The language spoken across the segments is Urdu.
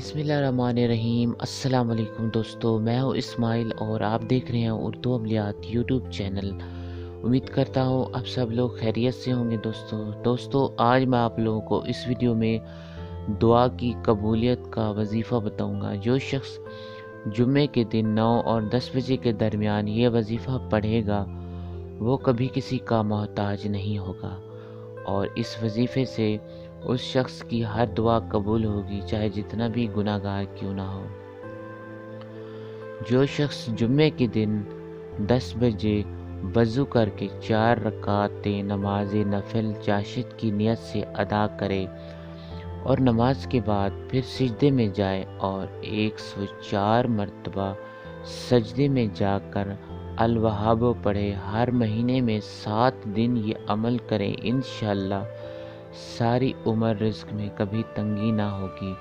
بسم اللہ الرحمن الرحیم۔ السلام علیکم دوستو، میں ہوں اسماعیل اور آپ دیکھ رہے ہیں اردو عملیات یوٹیوب چینل۔ امید کرتا ہوں آپ سب لوگ خیریت سے ہوں گے۔ دوستو آج میں آپ لوگوں کو اس ویڈیو میں دعا کی قبولیت کا وظیفہ بتاؤں گا۔ جو شخص جمعے کے دن 9 اور 10 بجے کے درمیان یہ وظیفہ پڑھے گا وہ کبھی کسی کا محتاج نہیں ہوگا، اور اس وظیفے سے اس شخص کی ہر دعا قبول ہوگی، چاہے جتنا بھی گناہ گار کیوں نہ ہو۔ جو شخص جمعے کے دن 10 بجے وضو کر کے 4 رکعتیں نماز نفل چاشت کی نیت سے ادا کرے اور نماز کے بعد پھر سجدے میں جائے اور 104 مرتبہ سجدے میں جا کر الوہاب پڑھے، ہر مہینے میں 7 دن یہ عمل کرے، انشاءاللہ ساری عمر رزق میں کبھی تنگی نہ ہوگی،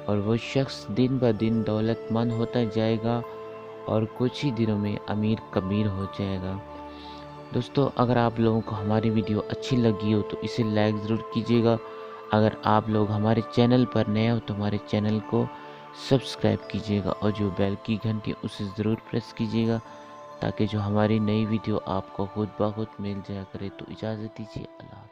اور وہ شخص دن بہ دن دولت مند ہوتا جائے گا اور کچھ ہی دنوں میں امیر کبیر ہو جائے گا۔ دوستو اگر آپ لوگوں کو ہماری ویڈیو اچھی لگی ہو تو اسے لائک ضرور کیجیے گا۔ اگر آپ لوگ ہمارے چینل پر نئے ہو تو ہمارے چینل کو سبسکرائب کیجیے گا، اور جو بیل کی گھنٹی اسے ضرور پریس کیجیے گا تاکہ جو ہماری نئی ویڈیو آپ کو خود بخود مل جایا کرے۔ تو اجازت دیجیے، اللہ حافظ۔